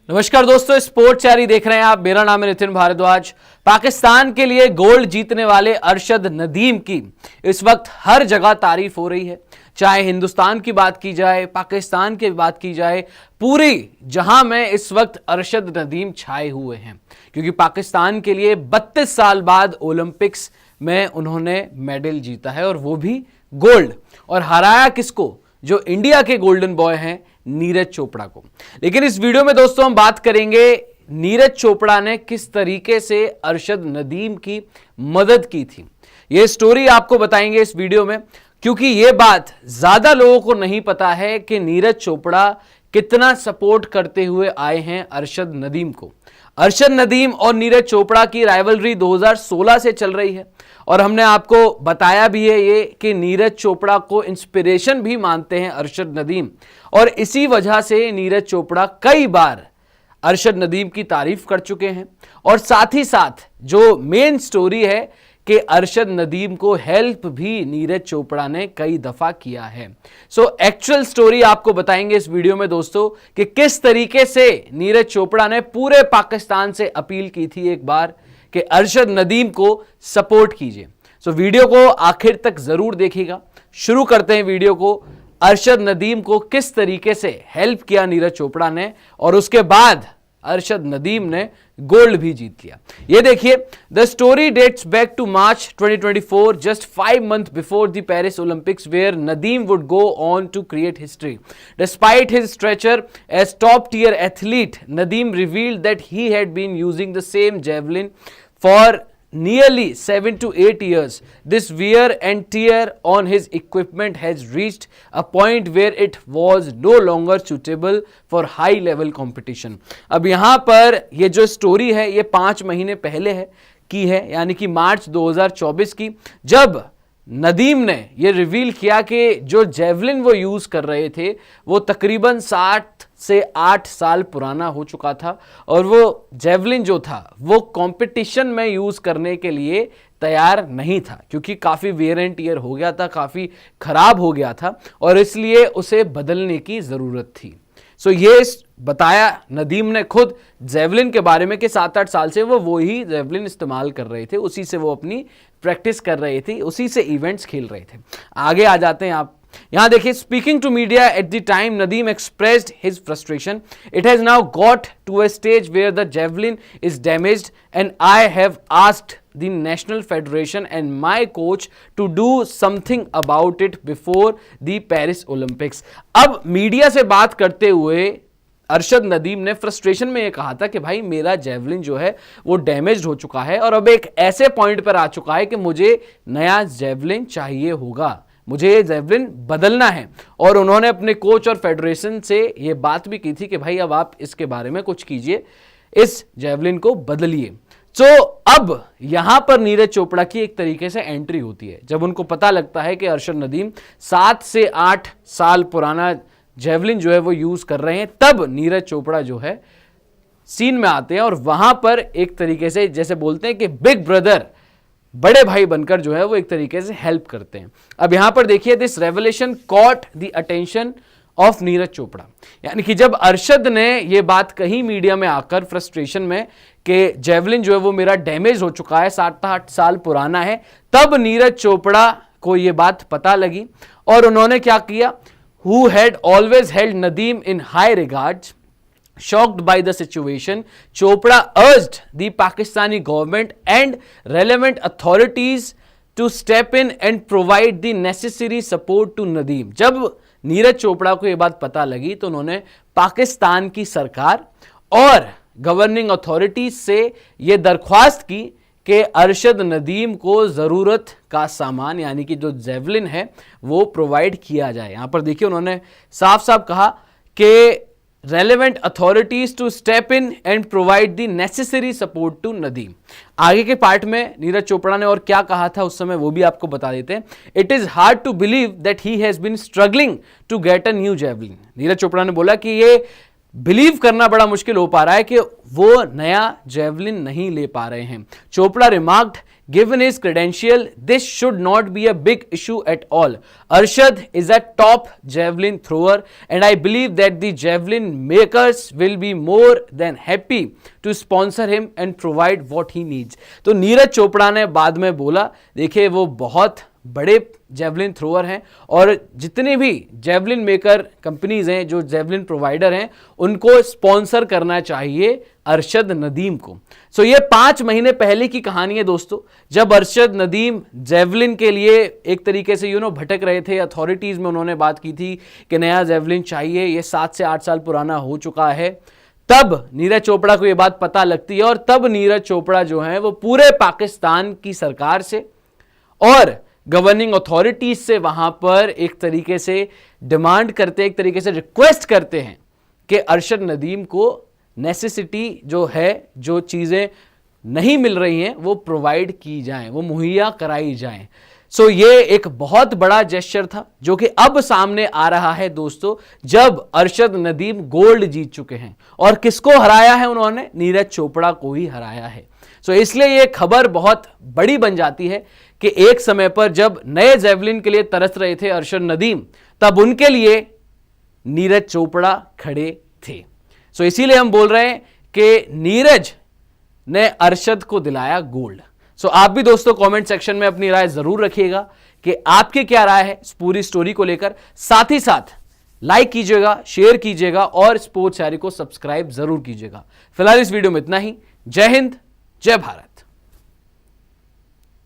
नमस्कार दोस्तों, स्पोर्ट्स चारी देख रहे हैं आप। मेरा नाम है नितिन भारद्वाज। पाकिस्तान के लिए गोल्ड जीतने वाले अरशद नदीम की इस वक्त हर जगह तारीफ हो रही है। चाहे हिंदुस्तान की बात की जाए, पाकिस्तान की बात की जाए, पूरी जहां में इस वक्त अरशद नदीम छाए हुए हैं, क्योंकि पाकिस्तान के लिए 32 साल बाद ओलंपिक्स में उन्होंने मेडल जीता है और वो भी गोल्ड। और हराया किसको? जो इंडिया के गोल्डन बॉय हैं, नीरज चोपड़ा को। लेकिन इस वीडियो में दोस्तों हम बात करेंगे नीरज चोपड़ा ने किस तरीके से अरशद नदीम की मदद की थी। यह स्टोरी आपको बताएंगे इस वीडियो में, क्योंकि यह बात ज्यादा लोगों को नहीं पता है कि नीरज चोपड़ा कितना सपोर्ट करते हुए आए हैं अरशद नदीम को। अरशद नदीम और नीरज चोपड़ा की राइवलरी 2016 से चल रही है और हमने आपको बताया भी है ये कि नीरज चोपड़ा को इंस्पिरेशन भी मानते हैं अरशद नदीम, और इसी वजह से नीरज चोपड़ा कई बार अरशद नदीम की तारीफ कर चुके हैं। और साथ ही साथ जो मेन स्टोरी है कि अरशद नदीम को हेल्प भी नीरज चोपड़ा ने कई दफा किया है। सो एक्चुअल स्टोरी आपको बताएंगे इस वीडियो में दोस्तों कि किस तरीके से नीरज चोपड़ा ने पूरे पाकिस्तान से अपील की थी एक बार कि अरशद नदीम को सपोर्ट कीजिए। सो वीडियो को आखिर तक जरूर देखिएगा। शुरू करते हैं वीडियो को। अरशद नदीम को किस तरीके से हेल्प किया नीरज चोपड़ा ने, और उसके बाद अरशद नदीम ने गोल्ड भी जीत लिया। ये देखिए, the story dates back to March 2024, just 5 months before the Paris Olympics, where Nadeem would go on to create history. Despite his stature as top tier athlete, Nadeem revealed that he had been using the same javelin for nearly 7 to 8 years. This wear and tear on his equipment has reached a point where it was no longer suitable for high level competition. अब यहाँ पर ये जो story है ये 5 महीने पहले की है, यानी कि मार्च 2024 की, जब नदीम ने ये रिवील किया कि जो जेवलिन वो यूज कर रहे थे वो तकरीबन 7 से 8 साल पुराना हो चुका था, और वो जेवलिन जो था वो कंपटीशन में यूज करने के लिए तैयार नहीं था, क्योंकि काफी वेयर एंड टियर हो गया था, काफी खराब हो गया था, और इसलिए उसे बदलने की जरूरत थी। सो ये बताया नदीम ने खुद जेवलिन के बारे में कि 7-8 साल से वो वही जेवलिन इस्तेमाल कर रहे थे, उसी से वो अपनी प्रैक्टिस कर रहे थे, उसी से इवेंट्स खेल रहे थे। आगे आ जाते हैं आप। यहां देखिए, speaking to media at the time Nadeem expressed his frustration, it has now got to a stage where the javelin is damaged and I have asked the National Federation and my coach to do something about it before the Paris Olympics. अब media से बात करते हुए अरशद नदीम ने frustration में ये कहा था कि भाई मेरा जेवलिन जो है वो डैमेज हो चुका है और अब एक ऐसे पॉइंट पर आ चुका है कि मुझे नया जेवलिन चाहिए होगा, मुझे ये जेवलिन बदलना है। और उन्होंने अपने कोच और फेडरेशन से ये बात भी की थी कि भाई अब आप इसके बारे में कुछ कीजिए, इस जेवलिन को बदलिए। तो अब यहां पर नीरज चोपड़ा की एक तरीके से एंट्री होती है। जब उनको पता लगता है कि अरशद नदीम 7 से 8 साल पुराना जेवलिन जो है वो यूज कर रहे हैं, तब नीरज चोपड़ा जो है सीन में आते हैं और वहां पर एक तरीके से जैसे बोलते हैं कि बिग ब्रदर, बड़े भाई बनकर जो है वो एक तरीके से हेल्प करते हैं। अब यहां पर देखिए, this revelation caught the attention of Neeraj Chopra, यानी कि जब अरशद ने ये बात कही मीडिया में आकर फ्रस्ट्रेशन में कि जेवलिन जो है वो मेरा डैमेज हो चुका है, 7-8 साल पुराना है, तब नीरज चोपड़ा को ये बात पता लगी और उन्होंने क्या किया। Who had always held Nadeem in high regards, shocked by the situation, Chopra urged the Pakistani government and relevant authorities to step in and provide the necessary support to Nadeem. जब नीरज चोपड़ा को यह बात पता लगी तो उन्होंने पाकिस्तान की सरकार और गवर्निंग अथॉरिटीज से यह दरख्वास्त की कि अरशद नदीम को जरूरत का सामान, यानी कि जो जेवलिन है वो प्रोवाइड किया जाए। यहां पर देखिए, उन्होंने साफ साफ कहा कि relevant authorities to step in and provide the necessary support to Nadeem. आगे के पार्ट में नीरज चोपड़ा ने और क्या कहा था उस समय वो भी आपको बता देते हैं। It is hard to believe that he has been struggling to get a new javelin। Neeraj Chopra ने बोला कि ये बिलीव करना बड़ा मुश्किल हो पा रहा है कि वो नया जेवलिन नहीं ले पा रहे हैं। Chopra remarked, given his credential, this should not be a big issue at all. Arshad is a top javelin thrower and I believe that the javelin makers will be more than happy to sponsor him and provide what he needs. तो नीरज चोपड़ा ने बाद में बोला, देखिए वो बहुत बड़े javelin thrower हैं और जितने भी जेवलिन मेकर कंपनीज हैं, जो जेवलिन प्रोवाइडर हैं, उनको स्पॉन्सर करना चाहिए अरशद नदीम को। सो ये 5 महीने पहले की कहानी है दोस्तों, जब अरशद नदीम जेवलिन के लिए एक तरीके से भटक रहे थे। अथॉरिटीज में उन्होंने बात की थी कि नया जेवलिन चाहिए, ये 7 से 8 साल पुराना हो चुका है। तब नीरज चोपड़ा को ये बात पता लगती है और तब नीरज चोपड़ा जो है वो पूरे पाकिस्तान की सरकार से और गवर्निंग अथॉरिटीज से वहां पर एक तरीके से डिमांड करते, एक तरीके से रिक्वेस्ट करते हैं कि अरशद नदीम को नेसेसिटी जो है, जो चीजें नहीं मिल रही हैं, वो प्रोवाइड की जाएं, वो मुहैया कराई जाएं। सो ये एक बहुत बड़ा जेस्चर था जो कि अब सामने आ रहा है दोस्तों, जब अरशद नदीम गोल्ड जीत चुके हैं। और किसको हराया है उन्होंने? नीरज चोपड़ा को ही हराया है। सो इसलिए ये खबर बहुत बड़ी बन जाती है कि एक समय पर जब नए जेवलिन के लिए तरस रहे थे अरशद नदीम, तब उनके लिए नीरज चोपड़ा खड़े थे। सो इसीलिए हम बोल रहे हैं कि नीरज ने अरशद को दिलाया गोल्ड। सो आप भी दोस्तों कमेंट सेक्शन में अपनी राय जरूर रखिएगा कि आपकी क्या राय है इस पूरी स्टोरी को लेकर। साथ ही साथ लाइक कीजिएगा, शेयर कीजिएगा और स्पोर्ट्स डायरी को सब्सक्राइब जरूर कीजिएगा। फिलहाल इस वीडियो में इतना ही। जय हिंद, जय भारत।